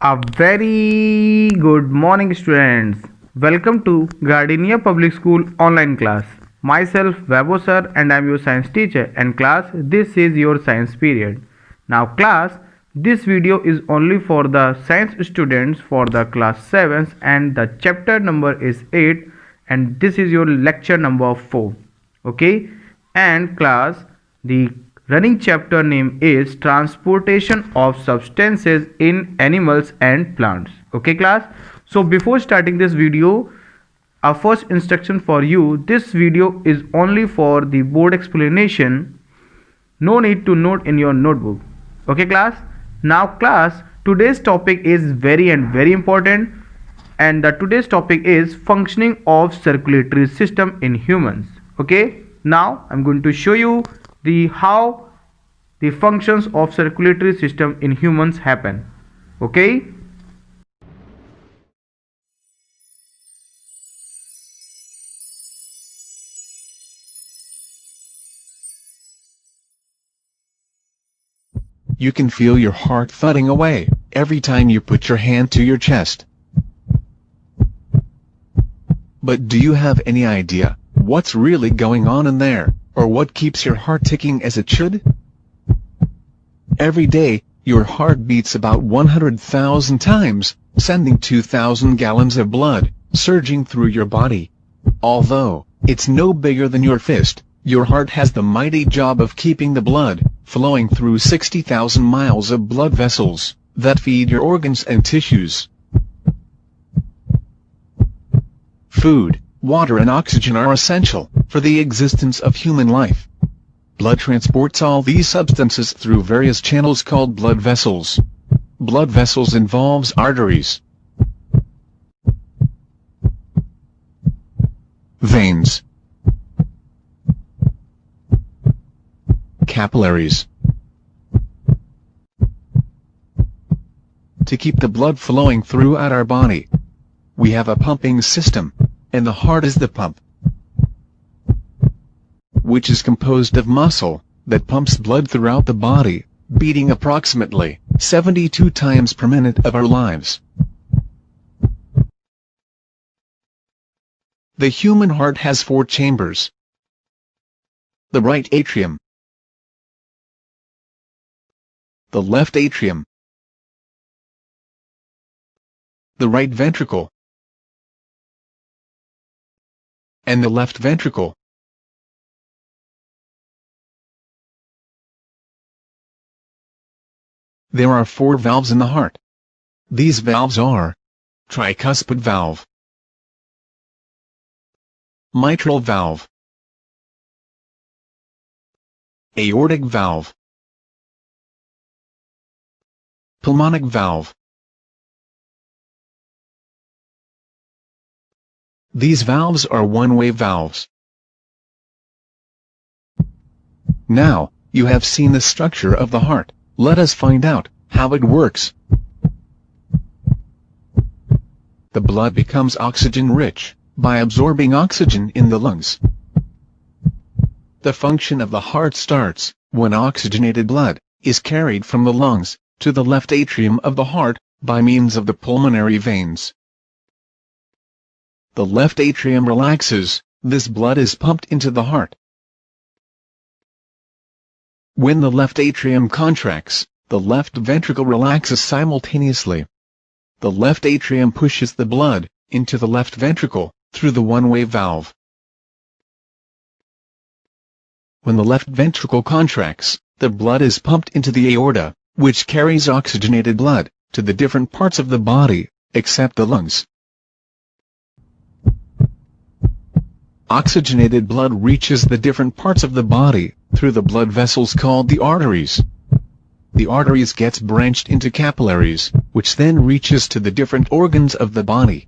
A very good morning, students. Welcome to Gardenia Public School online class. Myself, Vabo sir, and I am your science teacher. And class, this is your science period. Now, class, this video is only for the science students for the class 7th, and the chapter number is 8, and this is your lecture number 4. Okay, and class, the running chapter name is transportation of substances in animals and plants. Okay class, so before starting this video, our first instruction for you: this video is only for the board explanation, no need to note in your notebook. Okay class, now class, today's topic is very important, and the today's topic is functioning of circulatory system in humans. Okay, now I'm going to show you the how the functions of circulatory system in humans happen. Okay, you can feel your heart thudding away every time you put your hand to your chest. But do you have any idea what's really going on in there, or what keeps your heart ticking as it should? Every day, your heart beats about 100,000 times, sending 2,000 gallons of blood surging through your body. Although it's no bigger than your fist, your heart has the mighty job of keeping the blood flowing through 60,000 miles of blood vessels that feed your organs and tissues. Food, water and oxygen are essential for the existence of human life. Blood transports all these substances through various channels called blood vessels. Blood vessels involves arteries, veins, capillaries. To keep the blood flowing throughout our body, we have a pumping system, and the heart is the pump, which is composed of muscle that pumps blood throughout the body, beating approximately 72 times per minute of our lives. The human heart has 4 chambers: the right atrium, the left atrium, the right ventricle, and the left ventricle. There are 4 valves in the heart. These valves are tricuspid valve, mitral valve, aortic valve, pulmonic valve. These valves are one-way valves. Now, you have seen the structure of the heart. Let us find out how it works. The blood becomes oxygen-rich by absorbing oxygen in the lungs. The function of the heart starts when oxygenated blood is carried from the lungs to the left atrium of the heart by means of the pulmonary veins. The left atrium relaxes, this blood is pumped into the heart. When the left atrium contracts, the left ventricle relaxes simultaneously. The left atrium pushes the blood into the left ventricle through the one-way valve. When the left ventricle contracts, the blood is pumped into the aorta, which carries oxygenated blood to the different parts of the body, except the lungs. Oxygenated blood reaches the different parts of the body through the blood vessels called the arteries. The arteries gets branched into capillaries, which then reaches to the different organs of the body.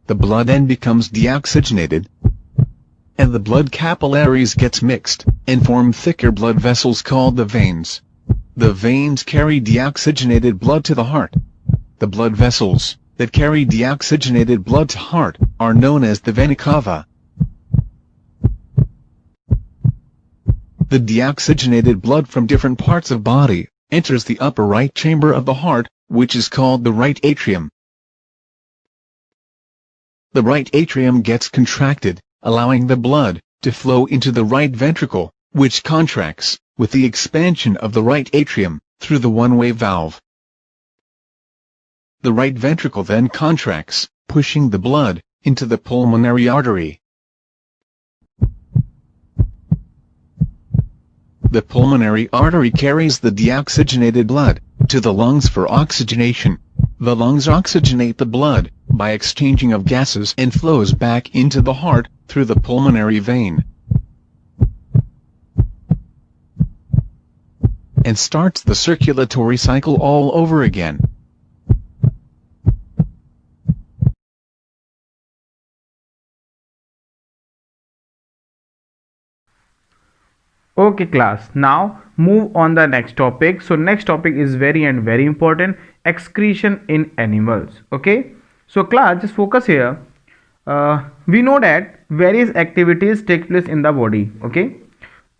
The blood then becomes deoxygenated, and the blood capillaries gets mixed and form thicker blood vessels called the veins. The veins carry deoxygenated blood to the heart. The blood vessels that carry deoxygenated blood to heart are known as the vena cava. The deoxygenated blood from different parts of body enters the upper right chamber of the heart which is called the right atrium. The right atrium gets contracted, allowing the blood to flow into the right ventricle, which contracts with the expansion of the right atrium through the one-way valve. The right ventricle then contracts, pushing the blood into the pulmonary artery. The pulmonary artery carries the deoxygenated blood to the lungs for oxygenation. The lungs oxygenate the blood by exchanging of gases and flows back into the heart through the pulmonary vein, and starts the circulatory cycle all over again. Okay class, now move on the next topic. So next topic is very important, excretion in animals. Okay, so class, just focus here. We know that various activities take place in the body, okay,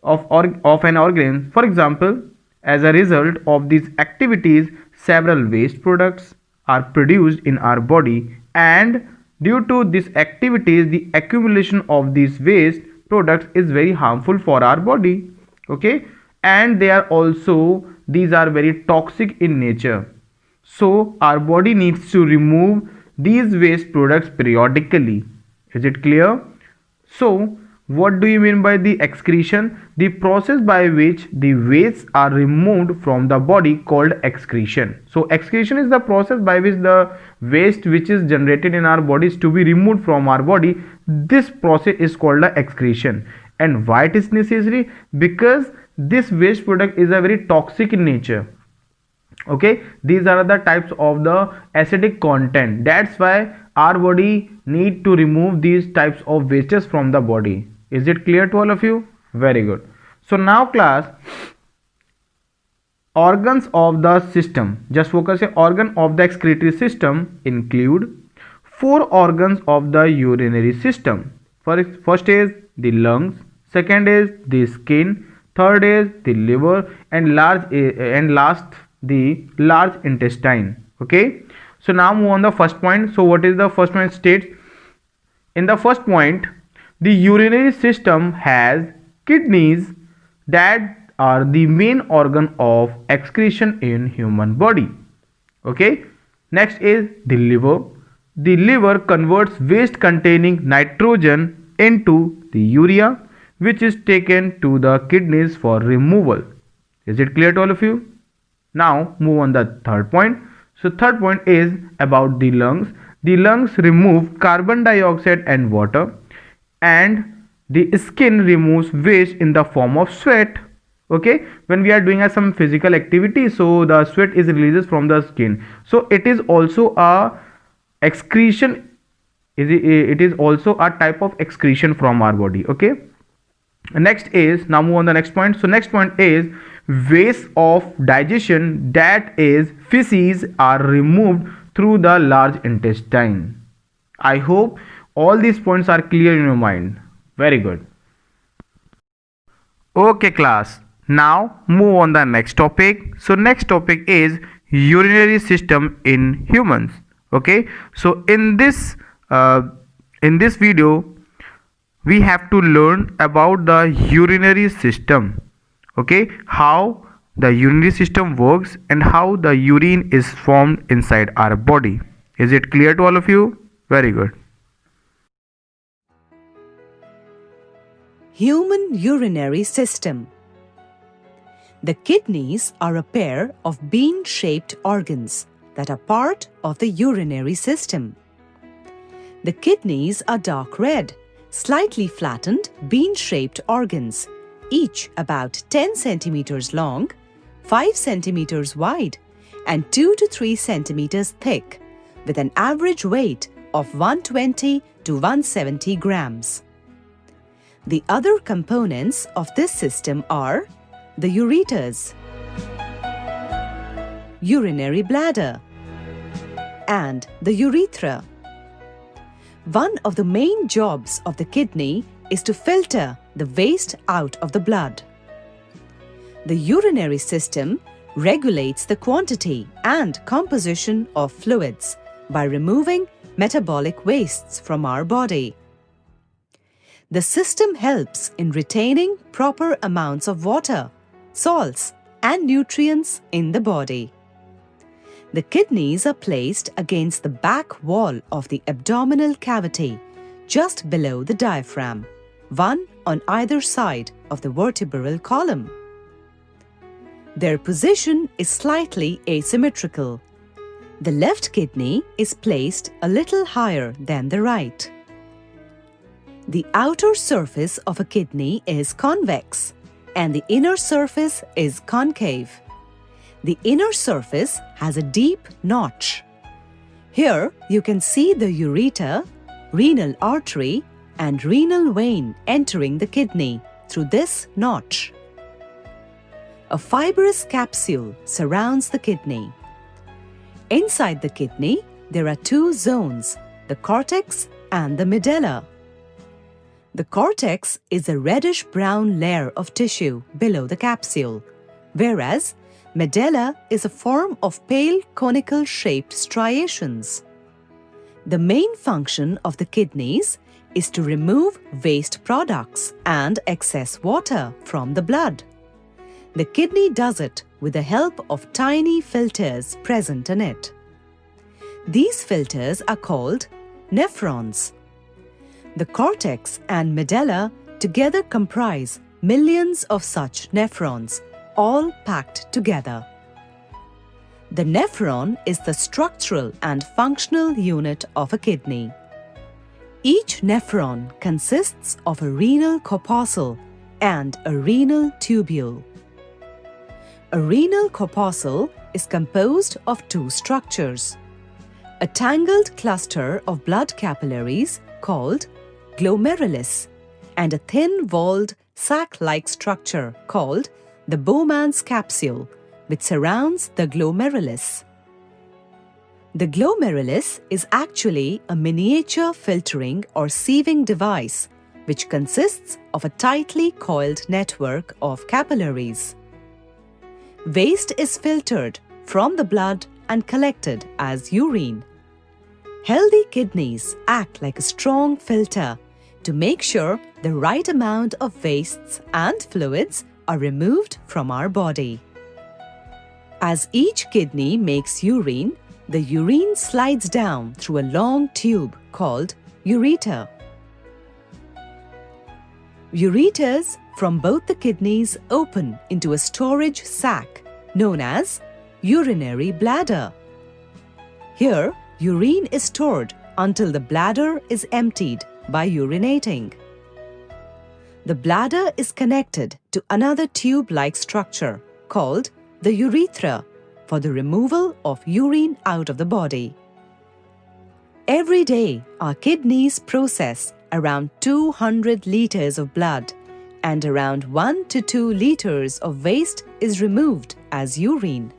of an organ. For example, as a result of these activities, several waste products are produced in our body, and due to these activities, the accumulation of these waste products is very harmful for our body, okay, and these are very toxic in nature. So our body needs to remove these waste products periodically. Is it clear? So what do you mean by the excretion? The process by which the wastes are removed from the body called excretion. So excretion is the process by which the waste which is generated in our body is to be removed from our body. This process is called the excretion. And why it is necessary? Because this waste product is a very toxic in nature. Okay, these are the types of the acidic content. That's why our body need to remove these types of wastes from the body. Is it clear to all of you? Very good. So now class, organs of the system, just focus here. Organ of the excretory system include 4 organs of the urinary system. First is the lungs, second is the skin, third is the liver, and last the large intestine. Okay, so now move on the first point. So what is the first point? States in the first point, the urinary system has kidneys that are the main organ of excretion in human body. Okay, next is the liver. The liver converts waste containing nitrogen into the urea, which is taken to the kidneys for removal. Is it clear to all of you? Now move on the third point. So third point is about the lungs. The lungs remove carbon dioxide and water, and the skin removes waste in the form of sweat. Okay, when we are doing some physical activity, so the sweat is released from the skin. So it is also a excretion. It is also a type of excretion from our body. Okay, next is, now move on the next point. So next point is waste of digestion, that is feces, are removed through the large intestine. I hope all these points are clear in your mind. Very good. Okay class, now move on the next topic. So next topic is urinary system in humans. Okay, so in this video we have to learn about the urinary system. Okay, how the urinary system works and how the urine is formed inside our body. Is it clear to all of you? Very good. Human urinary system. The kidneys are a pair of bean-shaped organs that are part of the urinary system. The kidneys are dark red, slightly flattened, bean-shaped organs, each about 10 centimeters long, 5 centimeters wide, and 2 to 3 centimeters thick, with an average weight of 120 to 170 grams. The other components of this system are the ureters, urinary bladder, and the urethra. One of the main jobs of the kidney is to filter the waste out of the blood. The urinary system regulates the quantity and composition of fluids by removing metabolic wastes from our body. The system helps in retaining proper amounts of water, salts, and nutrients in the body. The kidneys are placed against the back wall of the abdominal cavity, just below the diaphragm, one on either side of the vertebral column. Their position is slightly asymmetrical. The left kidney is placed a little higher than the right. The outer surface of a kidney is convex, and the inner surface is concave. The inner surface has a deep notch. Here you can see the ureter, renal artery, and renal vein entering the kidney through this notch. A fibrous capsule surrounds the kidney. Inside the kidney, there are two zones, the cortex and the medulla. The cortex is a reddish-brown layer of tissue below the capsule, whereas medulla is a form of pale conical-shaped striations. The main function of the kidneys is to remove waste products and excess water from the blood. The kidney does it with the help of tiny filters present in it. These filters are called nephrons. The cortex and medulla together comprise millions of such nephrons, all packed together. The nephron is the structural and functional unit of a kidney. Each nephron consists of a renal corpuscle and a renal tubule. A renal corpuscle is composed of two structures: a tangled cluster of blood capillaries called glomerulus and a thin-walled sac-like structure called the Bowman's capsule, which surrounds the glomerulus. The glomerulus is actually a miniature filtering or sieving device which consists of a tightly coiled network of capillaries. Waste is filtered from the blood and collected as urine. Healthy kidneys act like a strong filter to make sure the right amount of wastes and fluids are removed from our body. As each kidney makes urine, the urine slides down through a long tube called ureter. Ureters from both the kidneys open into a storage sac known as urinary bladder. Here, urine is stored until the bladder is emptied by urinating. The bladder is connected to another tube-like structure called the urethra for the removal of urine out of the body. Every day, our kidneys process around 200 liters of blood, and around 1 to 2 liters of waste is removed as urine.